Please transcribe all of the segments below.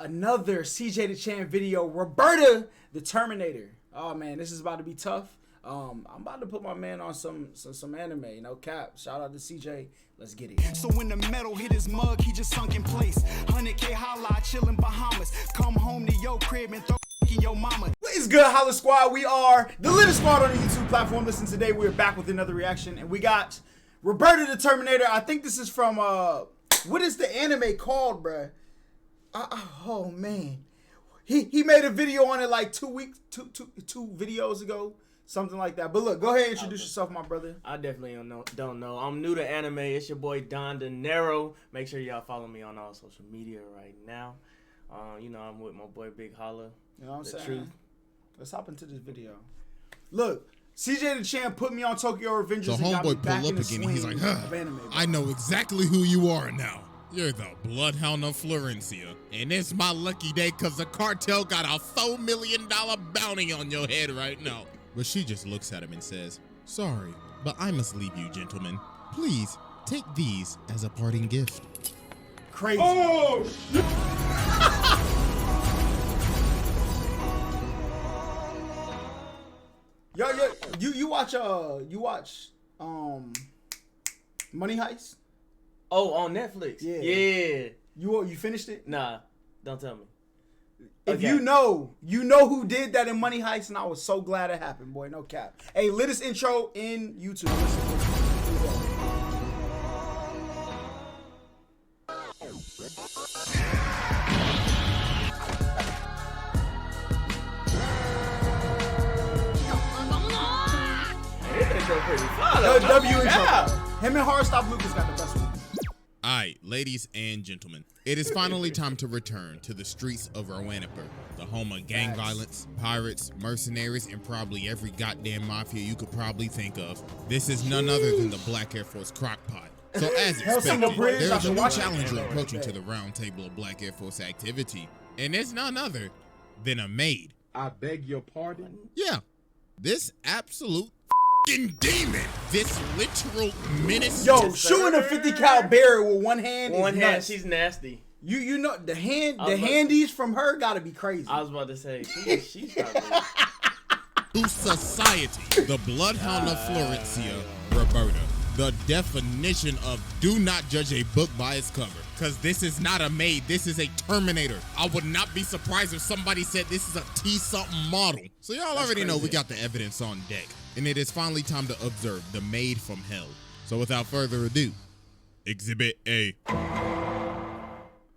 another CJ Dachamp video. Roberta The Terminator. Oh man, this is about to be tough. I'm about to put my man on some anime, you know, cap. Shout out to CJ. Let's get it. So when the metal hit his mug, he just sunk in place. 100K Holla, chillin' Bahamas. Come home to your crib and throw in your mama. What is good, HollaSquad? We are the latest squad on the YouTube platform. Listen, today we're back with another reaction, and we got Roberta The Terminator. I think this is from what is the anime called, bruh? Oh man, he made a video on it like 2 videos ago, something like that. But look, go ahead and introduce yourself, my brother. I definitely don't know. I'm new to anime. It's your boy Don De Niro. Make sure y'all follow me on all social media right now. You know, I'm with my boy Big Holla. You know what I'm saying? Truth. Let's hop into this video. Look, CJ Dachamp put me on Tokyo Revengers. So homeboy pull up again and he's like, I know exactly who you are now. You're the Bloodhound of Florencia. And it's my lucky day because the cartel got a $4 million bounty on your head right now. But she just looks at him and says, sorry, but I must leave you, gentlemen. Please take these as a parting gift. Crazy. Oh! Yo, you watch Money Heist? Oh, on Netflix. Yeah. You finished it? Nah, don't tell me. If okay. you know who did that in Money Heist, and I was so glad it happened, boy. No cap. Hey, latest intro in YouTube. W intro. Him and Hard Stop Lucas got the best one. Alright, ladies and gentlemen, it is finally time to return to the streets of Rowanipur, the home of gang violence, pirates, mercenaries, and probably every goddamn mafia you could probably think of. This is none other than the Black Air Force crockpot. So as expected, there's a new challenger approaching to the round table of Black Air Force activity, and it's none other than a Maid. I beg your pardon? Yeah, this absolute demon, this literal menace. Yo, shooting a 50 cal barrel with one hand. One hand, nuts. she's nasty. You know the handies from her gotta be crazy. I was about to say she's probably. To society, the Bloodhound of Florencia, Roberta. The definition of do not judge a book by its cover. Cause this is not a Maid, this is a Terminator. I would not be surprised if somebody said this is a T-something model. So y'all already know we got the evidence on deck. And it is finally time to observe the Maid from hell. So without further ado, Exhibit A.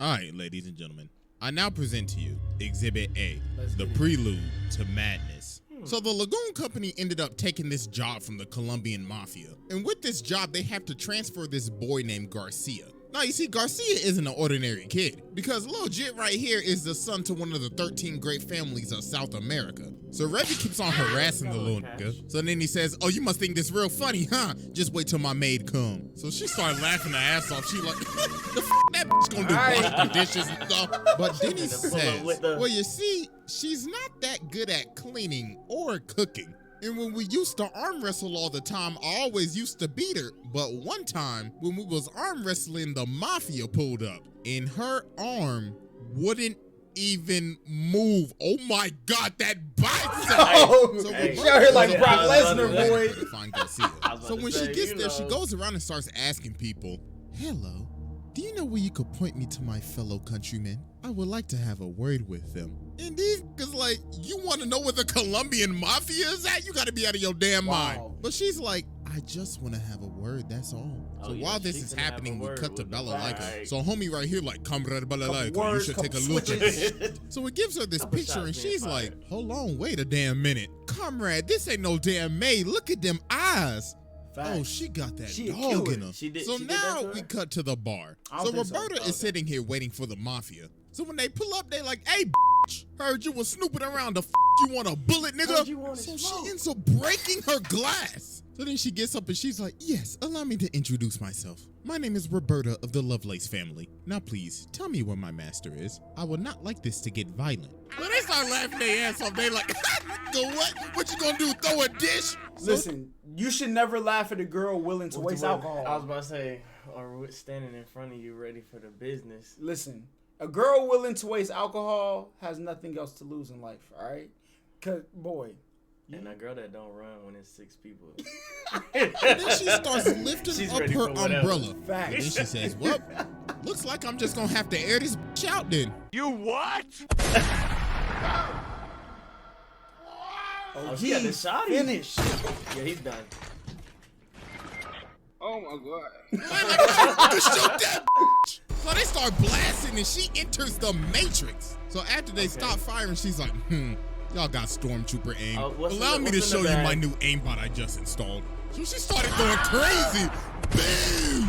Alright, ladies and gentlemen, I now present to you Exhibit A, the prelude to madness. So the Lagoon Company ended up taking this job from the Colombian Mafia. And with this job, they have to transfer this boy named Garcia. Now, you see, Garcia isn't an ordinary kid, because Lil Jit right here is the son to one of the 13 great families of South America. So Reggie keeps on harassing the little nigga. So then he says, oh, you must think this real funny, huh? Just wait till my maid come. So she started laughing her ass off. She like, the f that bitch gonna do wash the dishes and stuff. But then he says, well, you see, she's not that good at cleaning or cooking. And when we used to arm wrestle all the time, I always used to beat her. But one time, when we was arm wrestling, the mafia pulled up. And her arm wouldn't even move. Oh my God, that bicep! So we show her like Brock Lesnar, boy. Find Garcia. So when she gets there, she goes around and starts asking people, hello, do you know where you could point me to my fellow countrymen? I would like to have a word with them. And these niggas like, you want to know where the Colombian Mafia is at? You got to be out of your damn mind. But she's like, I just want to have a word, that's all. So while this is happening, we cut to Balalaika. So homie right here like, comrade Balalaika, you should take a look at this. So it gives her this picture and she's like, hold on, wait a damn minute. Comrade, this ain't no damn Maid. Look at them eyes. Oh, she got that dog in her. So now we cut to the bar. So Roberta is sitting here waiting for the mafia. So when they pull up, they like, hey, bitch, heard you was snooping around. The f you want a bullet, nigga? So she ends up breaking her glass. So then she gets up and she's like, yes, allow me to introduce myself. My name is Roberta of the Lovelace family. Now please, tell me where my master is. I would not like this to get violent. When they start laughing their ass off, they like, what? What you gonna do, throw a dish? Listen, you should never laugh at a girl willing to waste alcohol. I was about to say, or standing in front of you ready for the business. Listen, A girl willing to waste alcohol has nothing else to lose in life, all right? Cause boy, and a girl that don't run when it's 6 people. And then she starts lifting She's up ready her for whatever. umbrella. Facts. And then she says, well, looks like I'm just gonna have to air this bitch out then. You what? oh, she got the he's shotty. finished. Yeah, he's done. Oh my god. To shoot that bitch. So they start blasting and she enters the Matrix. So after they stop firing, she's like, y'all got stormtrooper aim. Allow me to show you my new aimbot I just installed. So she started going crazy. Boom!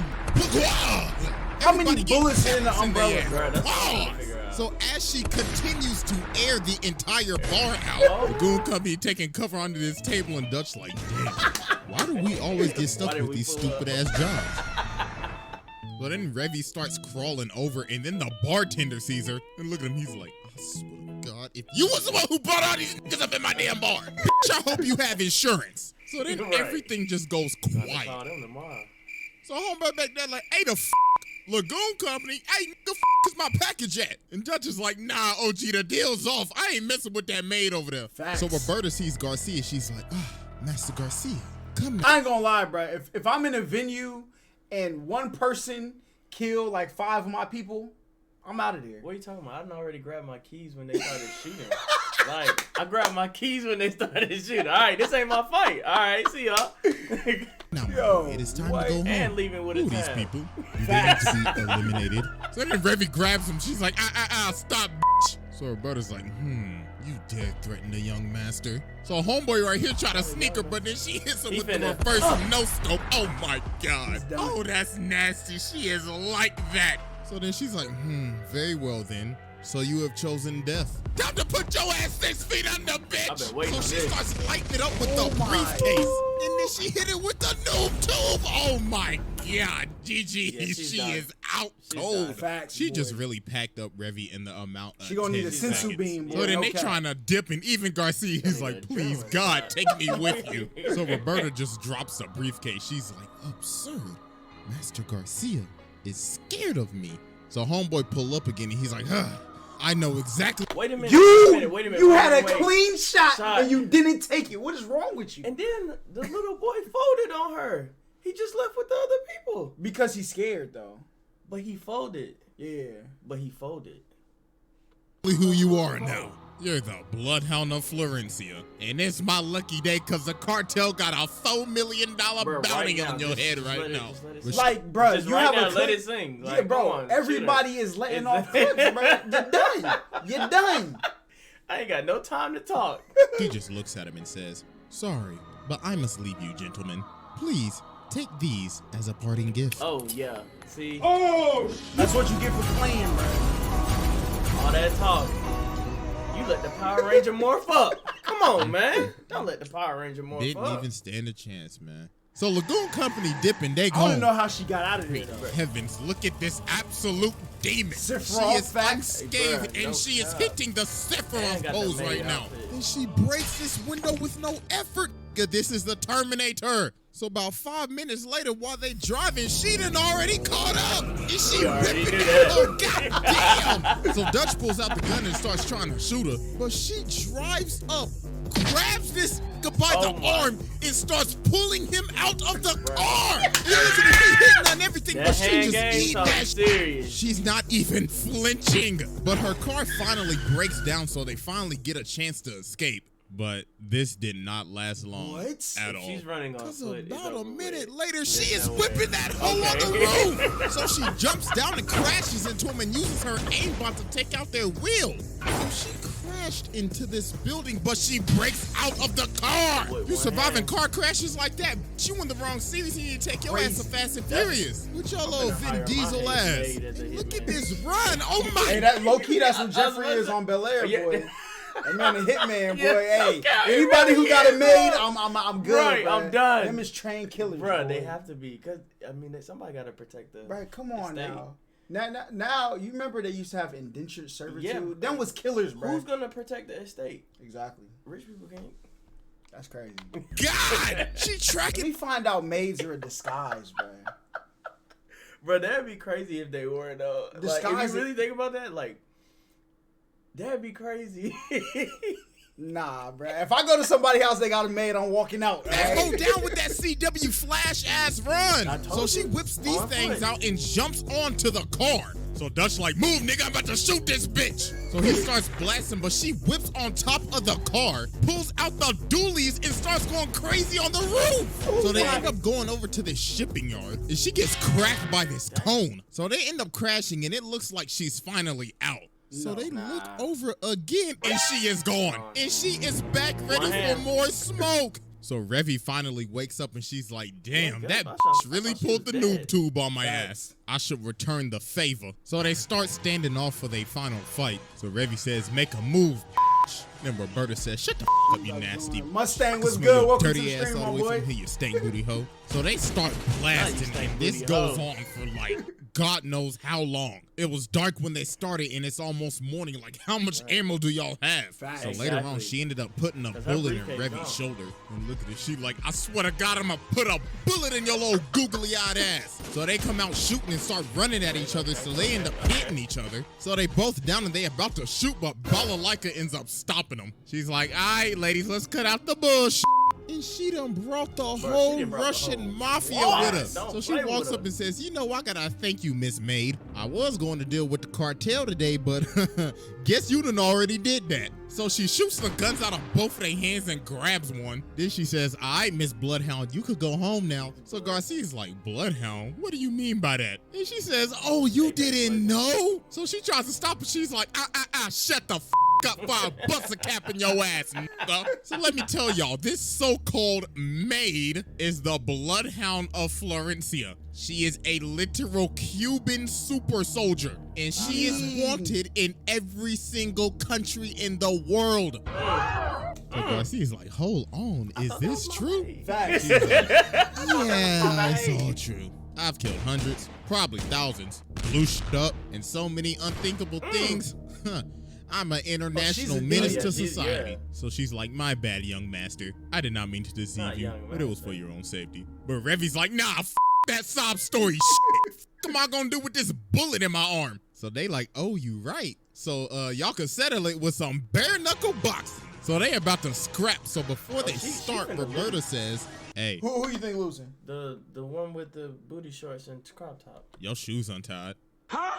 How many bullets in the umbrella? Bro, that's what I'm trying to figure out. So as she continues to air the entire bar out, the goon company taking cover under this table and Dutch like, damn, why do we always get stuck with these stupid ass jobs? But then Revy starts crawling over and then the bartender sees her and look at him, he's like, I swear to God, if you was the one who brought all these niggas up in my damn bar, bitch, I hope you have insurance. So then everything just goes quiet. So homeboy back there like, hey, the Lagoon Company, hey, the is my package at? And Dutch is like, nah, OG, the deal's off. I ain't messing with that maid over there. Facts. So Roberta sees Garcia. She's like, Master Garcia, come now. I ain't gonna lie, bro. If I'm in a venue and one person kill like 5 of my people, I'm out of there. What are you talking about? I done already grabbed my keys when they started shooting. Like, I grabbed my keys when they started shooting. All right, this ain't my fight. All right, see y'all. Now, it is time to go home. And leaving with Who a these tab. people? Do they need to be eliminated? So then Revy grabs him. She's like, stop, bitch. So Roberta's like, you dare threaten the young master. So homeboy right here try to sneak her, but then she hits him with the reverse no-scope. Oh my God. Oh, that's nasty. She is like that. So then she's like, very well then. So you have chosen death. Time to put your ass 6 feet under, bitch. So she starts lighting it up with the briefcase. And then she hit it with the noob tube. Oh my God, Gigi, Yeah, she done. is out cold. Facts, She boy. just really packed up Revy in the amount of She gonna need a 10 sensu seconds. beam. So boy, then no they cap. trying to dip, and even Garcia, he's like, please, God, take me with you. So Roberta just drops the briefcase. She's like, absurd. Master Garcia is scared of me. So homeboy pull up again, and he's like, I know exactly. Wait a minute. You wait had a wait. clean shot and you didn't take it. What is wrong with you? And then the little boy folded on her. He just left with the other people. Because he's scared, though. But he folded. Yeah. But he folded. who you are now. You're the Bloodhound of Florencia. And it's my lucky day because the cartel got a $4 million bounty on your head right now. Like, bro, Just you right have now, a clip. let it sing. Like, Yeah, bro, come on, everybody is letting off clips, bro. You're done. You're done. I ain't got no time to talk. He just looks at him and says, sorry, but I must leave you, gentlemen. Please, take these as a parting gift. Oh, yeah. See? Oh, that's what you get for playing, bro. All that talk. You let the Power Ranger morph up. Come on, man. Don't let the Power Ranger morph Didn't up. even stand a chance, man. So Lagoon Company dip and they go. I don't know how she got out of there, though. Heavens, look at this absolute demon. Sephiroth She is facts. unscathed Hey, bro, and she is hitting the Sephiroth got the pose Maid right now. outfit. And she breaks this window with no effort. This is the Terminator. So about 5 minutes later, while they driving, she done already caught up. And she already whipping knew it. that. Oh, goddamn. So Dutch pulls out the gun and starts trying to shoot her. But she drives up, grabs this by the arm, and starts pulling him out of the car. Listen, she hitting on everything, That but she hand just game eat sounds that serious. She's not even flinching. But her car finally breaks down, so they finally get a chance to escape. But this did not last long at all. She's running on Because foot. about it's a over minute with. later, she There's is no whipping way. that hoe on the roof. So she jumps down and crashes into him and uses her aimbot to take out their wheel. So she crashed into this building, but she breaks out of the car. With You one surviving hand. car crashes like that? You in the wrong series. You need to take your ass to Fast and Furious. With your little finna hire Vin my Diesel head ass. Maid as a Look hitman. at this run. Oh my. Hey, that low key, that's what I was Jeffrey is listening. on Bel Air, Yeah. boy. That man a hitman, boy. Yeah, no Hey, cap, he anybody who really got a is, maid, bro. I'm good. Right, bro. I'm done. Them is trained killers, Bruh, boy. they have to be. Because, I mean, somebody got to protect the Right, come on the state. now. You remember they used to have indentured servitude? Yeah. Them was killers, bro. Who's going to protect the estate? Exactly. Rich people can't. That's crazy. God. She Let tracking. me find out maids are a disguise, bro. Bro, that'd be crazy if they were though. Like, if you really think about that, like, that'd be crazy. Nah, bro. If I go to somebody's house, they got a maid, I'm walking out. Right? Go down with that CW flash ass run. So she whips these things out and jumps onto the car. So Dutch like, move, nigga, I'm about to shoot this bitch. So he starts blasting, but she whips on top of the car, pulls out the dualies, and starts going crazy on the roof. So they end up going over to the shipping yard, and she gets cracked by this cone. So they end up crashing, and it looks like she's finally out. So they look over again, and she is gone. And she is back ready for more smoke. So Revy finally wakes up and she's like, damn, that bitch really pulled the noob tube on my ass. I should return the favor. So they start standing off for their final fight. So Revy says, make a move, bitch. Then Roberta says, shut the up, you nasty. Mustang was good. Welcome to dirty the ass stream, all my the way boy. from here, you stank booty hoe. So they start blasting, and this goes on for like God knows how long. It was dark when they started, and it's almost morning. Like, how much ammo do y'all have? So later on, she ended up putting a bullet in Revy's shoulder. And look at it, she like, I swear to God, I'm gonna put a bullet in your little googly-eyed ass. So they come out shooting and start running at each other, so they end up hitting each other. So they both down and they about to shoot, but Balalaika ends up stopping them. She's like, all right, ladies, let's cut out the bullshit. And she done brought the whole Russian mafia with her. So she walks up and says, you know, I gotta thank you, Miss Maid. I was going to deal with the cartel today, but guess you done already did that. So she shoots the guns out of both of their hands and grabs one. Then she says, all right, Miss Bloodhound, you could go home now. So Garcia's like, Bloodhound? What do you mean by that? And she says, oh, you didn't know? So she tries to stop, but she's like, shut the f up before I bust a cap in your ass, nigga. So let me tell y'all, this so-called Maid is the Bloodhound of Florencia. She is a literal Cuban super soldier, and she is wanted in every single country in the world. So Garcia's like, hold on, is this true? Facts. Like, yeah, it's all true. I've killed hundreds, probably thousands, blew shit up, and so many unthinkable things. I'm an international menace to society. So she's like, my bad, young master. I did not mean to deceive you, but it was for your own safety. But Revy's like, nah, f that sob story shit. What am I gonna do with this bullet in my arm? So they like, oh, you right. So y'all can settle it with some bare knuckle boxing. So they about to scrap. So before they start, Roberta says, hey. Who you think losing? The one with the booty shorts and crop top. Your shoes untied. Huh?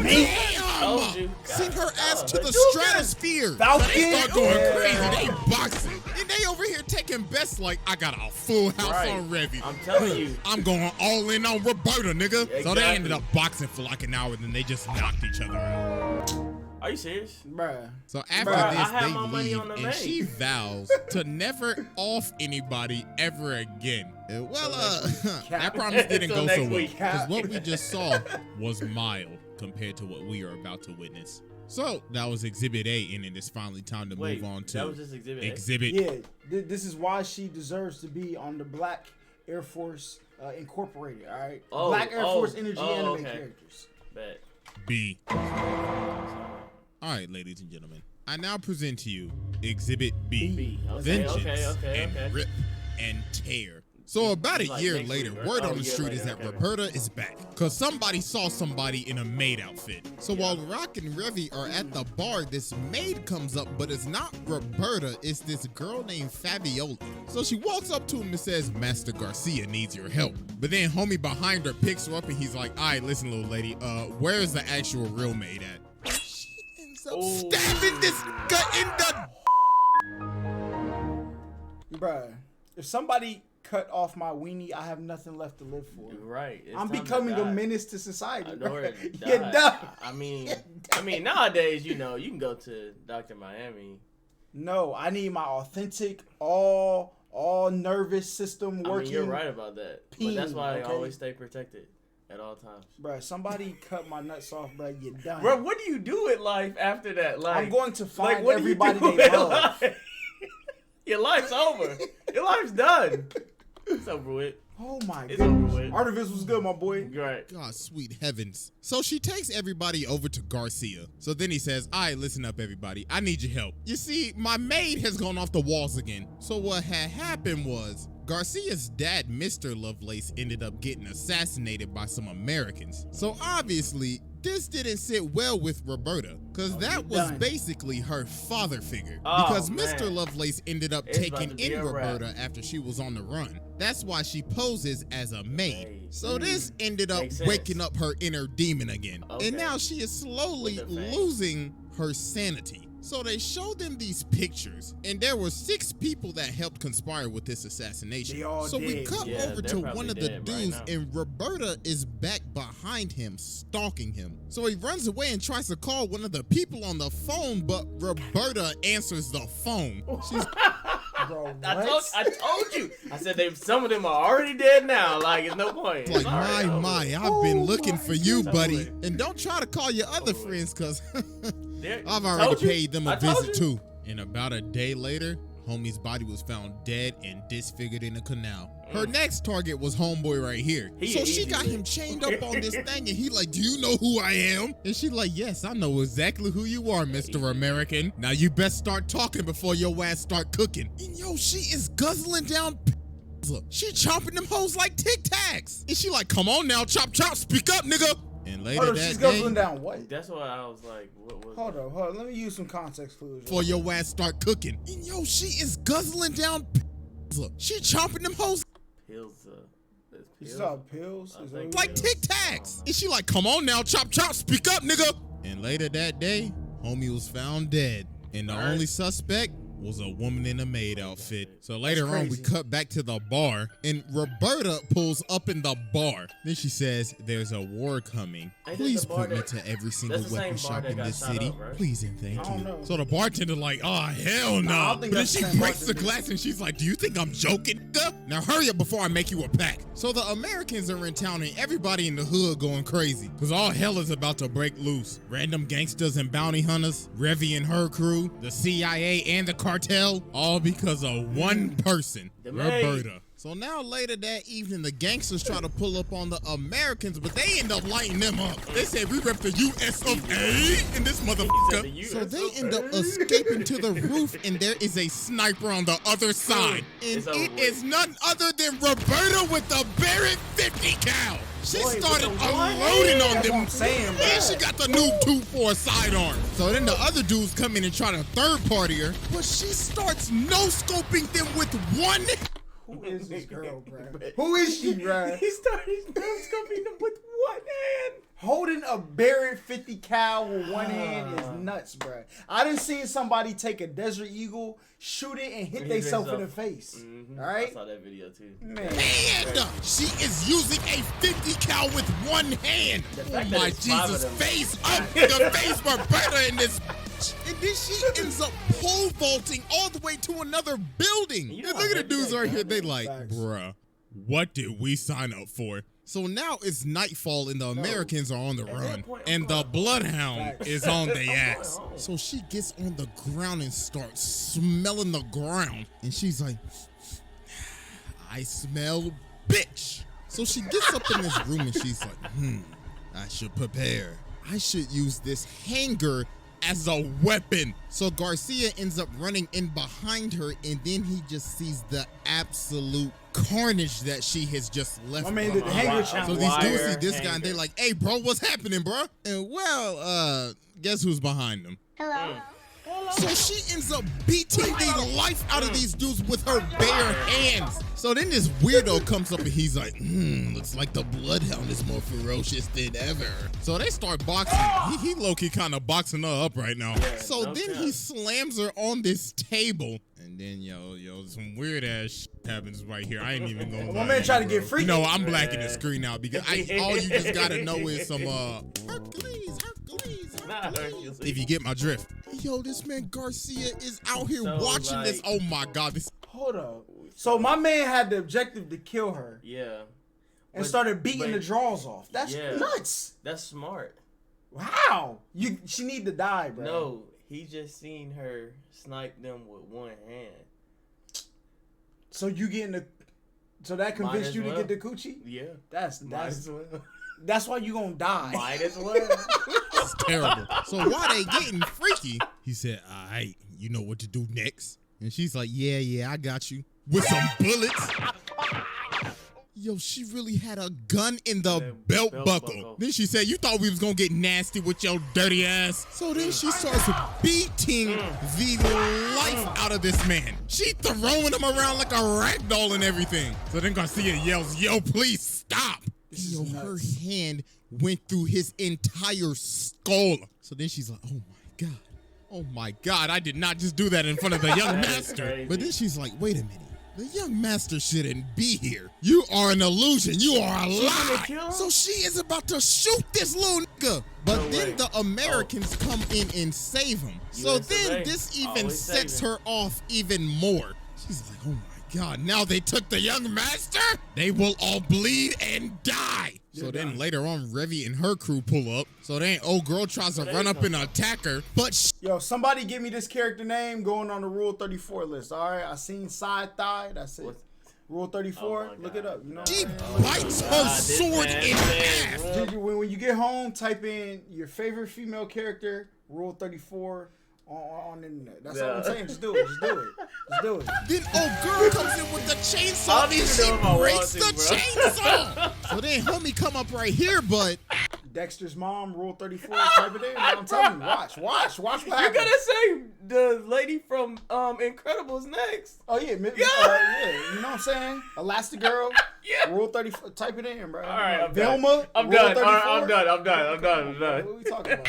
Damn! Send her ass to the stratosphere. Falcon. They start going crazy. They boxing. And they over here taking bets like, I got a full house on Revy. I'm telling you. I'm going all in on Roberta, nigga. Exactly. So they ended up boxing for like an hour, then they just knocked each other out. Are you serious? Bruh. So after this, they leave, and she vows to never off anybody ever again. That promise didn't go so well, because what we just saw was mild compared to what we are about to witness. So that was Exhibit A, and it is finally time to move on to that was just Exhibit A? Exhibit. Yeah, this is why she deserves to be on the Black Air Force Incorporated, all right? Black Air Force Energy anime characters. Bet. B. All right, ladies and gentlemen, I now present to you Exhibit B. Vengeance and Rip and Tear. So about a year later, word on the street is that Roberta is back, because somebody saw somebody in a maid outfit. So while Rock and Revy are at the bar, this maid comes up, but it's not Roberta, it's this girl named Fabiola. So she walks up to him and says, Master Garcia needs your help. But then homie behind her picks her up and he's like, all right, listen, little lady, where is the actual real maid at? Stabbing this guy in the. Bruh, if somebody cut off my weenie, I have nothing left to live for. You're right. I'm becoming a menace to society. You're done. I mean, nowadays, you know, you can go to Dr. Miami. No, I need my authentic, all nervous system working. I mean, you're right about that. But that's why I always stay protected at all times. Bruh, somebody cut my nuts off, bruh, you're done. Bro, what do you do with life after that? Like, I'm going to find what everybody do you do they with love. life? Your life's over. Your life's done. It's over with. Oh my It's over goodness. with. Artifice was good, my boy. Right. God, sweet heavens. So she takes everybody over to Garcia. So then he says, all right, listen up, everybody. I need your help. You see, my maid has gone off the walls again. So what had happened was Garcia's dad, Mr. Lovelace, ended up getting assassinated by some Americans. So obviously, this didn't sit well with Roberta, because that was basically her father figure. Because Mr. Lovelace ended up taking in Roberta after she was on the run. That's why she poses as a maid. So this ended up waking up her inner demon again. And now she is slowly losing her sanity. So they showed them these pictures, and there were 6 people that helped conspire with this assassination. So we cut over to one of the dudes, and Roberta is back behind him, stalking him. So he runs away and tries to call one of the people on the phone, but Roberta answers the phone. She's Bro, I told you. I said some of them are already dead now. Like, it's no point. Like, my, I've been looking for you, buddy. And don't try to call your other friends, because I've already paid them a visit too. And about a day later, homie's body was found dead and disfigured in a canal. Her next target was homeboy right here. So she got him chained up on this thing, and he like, do you know who I am? And she like, yes, I know exactly who you are, Mr. American. Now you best start talking before your ass start cooking. And yo, she is guzzling down. Look, she chomping them hoes like Tic Tacs. And she like, come on now, chop chop, speak up, nigga. And later that she's day, guzzling down what? That's why I was like, what was Hold on. Let me use some context clues. before your ass start cooking. And yo, she is guzzling down. Look, she chomping them hoes pills? You saw pills? like Tic Tacs. And she like, come on now, chop chop, speak up, nigga. And later that day, homie was found dead. And the only suspect was a woman in a maid outfit. So later on, we cut back to the bar, and Roberta pulls up in the bar. Then she says, there's a war coming. Please put me to every single weapon shop in this city. Please and thank you. So the bartender like, oh, hell no. But then she breaks the glass, and she's like, do you think I'm joking? Now hurry up before I make you a pack. So the Americans are in town, and everybody in the hood going crazy, because all hell is about to break loose. Random gangsters and bounty hunters, Revy and her crew, the CIA and the cartel, all because of one person, Roberta. So now later that evening, the gangsters try to pull up on the Americans, but they end up lighting them up. They say, we rep the US of A in this motherfucker. So they end up escaping to the roof, and there is a sniper on the other side. And it is none other than Roberta with the Barrett 50 cal. She started unloading on them, and she got the new 2-4 sidearm. So then the other dudes come in and try to third party her, but she starts no-scoping them with one. Who is this girl, bro? Who is she, bro? He started no-scoping them with one hand. Holding a Barrett 50 cal with one hand is nuts, bro. I done seen somebody take a Desert Eagle, shoot it, and hit themselves in the face. All right? I saw that video too. Man. She is using a 50 cal with one hand. Oh my Jesus, face up the face Roberta in this. And then she ends up pole vaulting all the way to another building. And look at the dudes right here. They like, bruh, what did we sign up for? So now it's nightfall and the Americans are on the run. And the bloodhound is on their ass. So she gets on the ground and starts smelling the ground. And she's like, I smell bitch. So she gets up in this room and she's like, I should prepare. I should use this hanger as a weapon. So Garcia ends up running in behind her, and then he just sees the absolute carnage that she has just left. I mean, the hanger so these dudes see this guy and they're like, hey bro, what's happening, bro? And well, guess who's behind them? Hello. So she ends up beating the life out of these dudes with her bare hands. So then this weirdo comes up and he's like, looks like the bloodhound is more ferocious than ever. So they start boxing. He low-key kind of boxing her up right now. So then he slams her on this table. And then, yo, some weird ass happens right here. I ain't even gonna lie. My man trying to get freaky. No, I'm blacking the screen out because all you just gotta know is some Hercules. If you get my drift. Yo, this man Garcia is out here watching this. Oh my God. Hold up. So my man had the objective to kill her. Yeah. And started beating the draws off. That's nuts. That's smart. Wow. She need to die, bro. No, he just seen her snipe them with one hand. So you getting the... So that convinced you to get the coochie? Yeah. That's why you gonna die. Might as well. It's terrible. So while they getting freaky, he said, all right, you know what to do next. And she's like, yeah, I got you. With some bullets. Yo, she really had a gun in the belt buckle. Then she said, you thought we was gonna get nasty with your dirty ass. So then she starts beating the life out of this man. She throwing him around like a rag doll and everything. So then Garcia yells, yo, please stop. Yo, her hand went through his entire skull. So then she's like, oh my God. Oh my God, I did not just do that in front of the young master. But then she's like, wait a minute. The young master shouldn't be here. You are an illusion. You are a lie. So she is about to shoot this little nigga. But then the Americans come in and save him. So then this even sets her off even more. She's like, oh my God, now they took the young master? They will all bleed and die. So then later on, Revy and her crew pull up. So then old girl tries to run up and attack her, but yo, somebody give me this character name going on the Rule 34 list, all right? I seen side thigh, that's it. Rule 34, look it up, you know. She bites her sword in half. When you get home, type in your favorite female character, Rule 34, on the internet. That's all I'm saying. Just do it. Just do it. Just do it. Then old girl comes in with the chainsaw and she breaks the chainsaw. So then homie come up right here, but Dexter's mom, Rule 34, type it in. I'm telling you, watch what happens. You're gonna say the lady from Incredibles next. Oh yeah, yeah. You know what I'm saying? Elastigirl, yeah. Rule 34, type it in, bro. All right, Velma, I'm Rule done. 34. All right, I'm done. What are we talking about?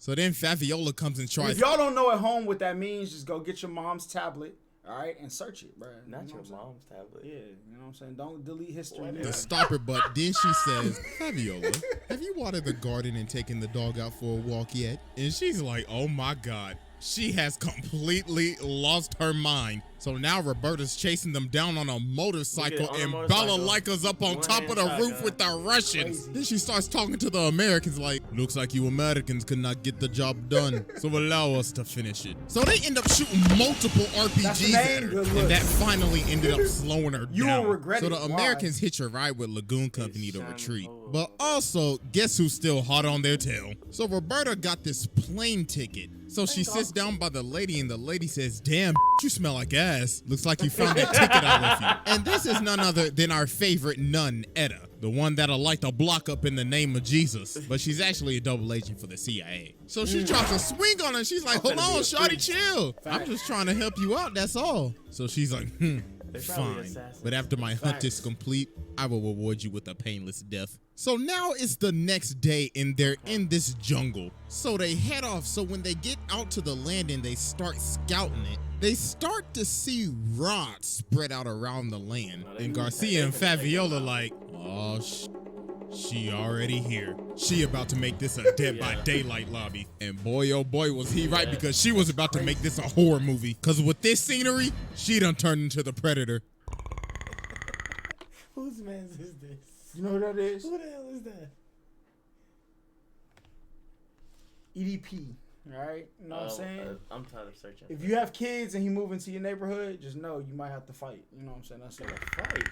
So then Faviola comes and tries. If y'all don't know at home what that means, just go get your mom's tablet, all right, and search it, bro. Not your mom's tablet. Yeah, you know what I'm saying? Don't delete history. To stop her, but then she says, Faviola, have you watered the garden and taken the dog out for a walk yet? And she's like, oh my God. She has completely lost her mind. So now Roberta's chasing them down on a motorcycle and Balalaika's up on top of the roof with the Russians. Then she starts talking to the Americans like, looks like you Americans could not get the job done, so allow us to finish it. So they end up shooting multiple RPGs at her, and that finally ended up slowing her down. Will regret so the Americans hitch a ride with Lagoon Company to retreat. But also, guess who's still hot on their tail? So Roberta got this plane ticket. So she sits down by the lady and the lady says, damn, you smell like ass. Looks like you found that ticket I left you. And this is none other than our favorite nun, Etta. The one that'll light the block up in the name of Jesus. But she's actually a double agent for the CIA. So she drops a swing on her. She's like, hold on, shawty, chill. I'm just trying to help you out, that's all. So she's like, fine. But after my hunt is complete, I will reward you with a painless death. So now it's the next day and they're in this jungle. So they head off. So when they get out to the land and they start scouting it, they start to see rods spread out around the land. And Garcia and Faviola like, oh, she already here. She about to make this a Dead by Daylight lobby. And boy, oh boy, was he right, because she was about to make this a horror movie. Because with this scenery, she done turned into the Predator. Whose man's is this? You know who that is? Who the hell is that? EDP. All right, you know what I'm saying? I'm tired of searching. If you have kids and he move into your neighborhood, just know you might have to fight. You know what I'm saying? That's it. Fight,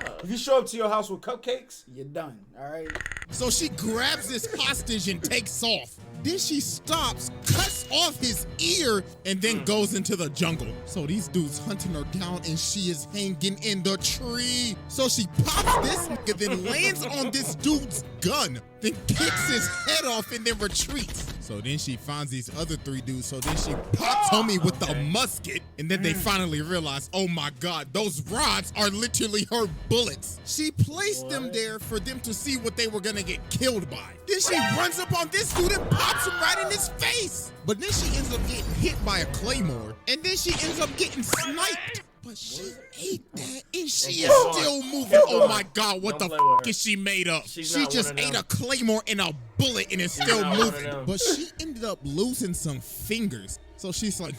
God. If you show up to your house with cupcakes, you're done. All right. So she grabs this hostage and takes off. Then she stops, cuts off his ear, and then goes into the jungle. So these dudes hunting her down and she is hanging in the tree. So she pops this nigga, then lands on this dude's gun, then kicks his head off and then retreats. So then she finds these other three dudes. So then she pops homie with the musket, and then they finally realize, oh my God, those rods are literally her bullets. She placed them there for them to see what they were gonna get killed by. Then she runs up on this dude and pops him right in his face. But then she ends up getting hit by a claymore, and then she ends up getting sniped. But she ate that, and she is still moving. Oh my God, what the f is she made up? She just ate a claymore and a bullet and is still moving. But she ended up losing some fingers. So she's like,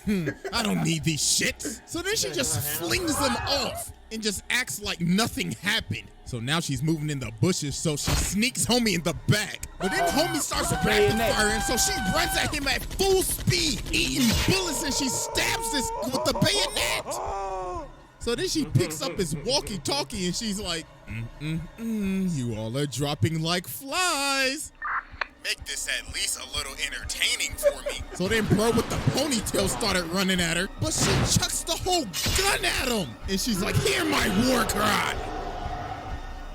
I don't need these shits. So then she just flings them off and just acts like nothing happened. So now she's moving in the bushes, so she sneaks homie in the back. But then homie starts rapid firing, so she runs at him at full speed, eating bullets, and she stabs this with the bayonet. So then she picks up his walkie-talkie and she's like, you all are dropping like flies. make this at least a little entertaining for me. So then bro with the ponytail started running at her, but she chucks the whole gun at him. And she's like, hear my war cry.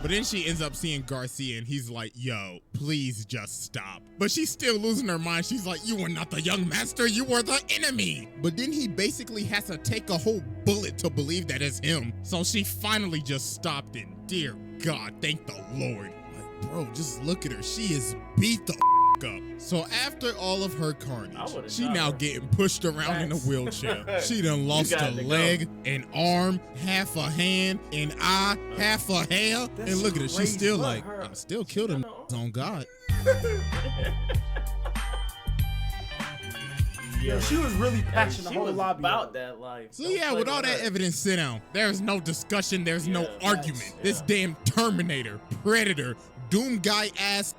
But then she ends up seeing Garcia and he's like, yo, please just stop. But she's still losing her mind. She's like, you were not the young master, you were the enemy. But then he basically has to take a whole bullet to believe that it's him. So she finally just stopped and dear God, thank the Lord. Like, bro, just look at her. She is beat the up. So after all of her carnage, she now getting pushed around in a wheelchair. She done lost a leg, an arm, half a hand, an eye, half a hair. And look at her, she's still like, I still killed him on God. Yeah, she was really patching the whole lobby about that life. So yeah, with all that evidence, sit down. There's no discussion, there's no argument. This damn Terminator, Predator, Doom guy ass.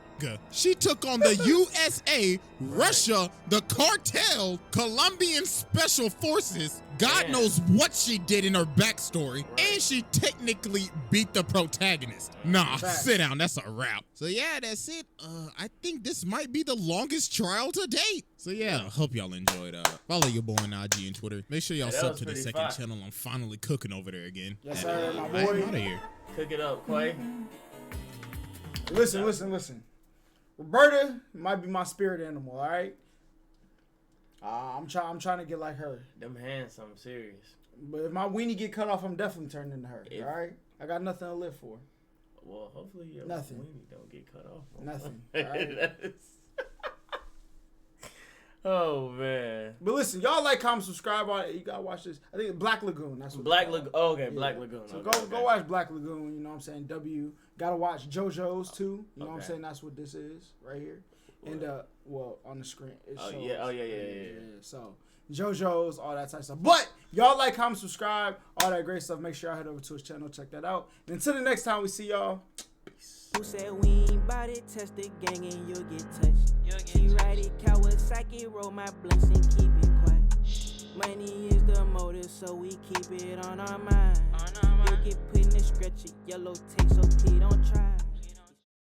She took on the USA, Russia, the cartel, Colombian special forces. God knows what she did in her backstory. And she technically beat the protagonist. Nah, sit down, that's a wrap. So yeah, that's it. I think this might be the longest trial to date. So yeah, hope y'all enjoyed. Follow your boy on IG and Twitter. Make sure y'all sub to the second channel. I'm finally cooking over there again. Yes, sir, my boy. I'm out of here. Cook it up, Quay. Listen. Roberta might be my spirit animal, all right? I'm trying to get like her. Them hands, something serious. But if my weenie get cut off, I'm definitely turning into her, all right? I got nothing to live for. Well, hopefully your weenie don't get cut off. Nothing, all right? Oh, man. But listen, y'all like, comment, subscribe. You got to watch this. I think Black Lagoon. That's what Black Lagoon. Oh, okay, yeah. Black Lagoon. So go watch Black Lagoon. You know what I'm saying? Got to watch JoJo's too. You know what I'm saying? That's what this is right here. And, on the screen. It shows. Yeah. So, JoJo's, all that type of stuff. But y'all like, comment, subscribe, all that great stuff. Make sure y'all head over to his channel. Check that out. And until the next time we see y'all. Who said we ain't bout it? Test the gang and you'll get touched. She ride it, Kawasaki, roll my blunts and keep it quiet. Money is the motive, so we keep it on our mind. You'll get put in the stretcher, yellow tape, so please don't try.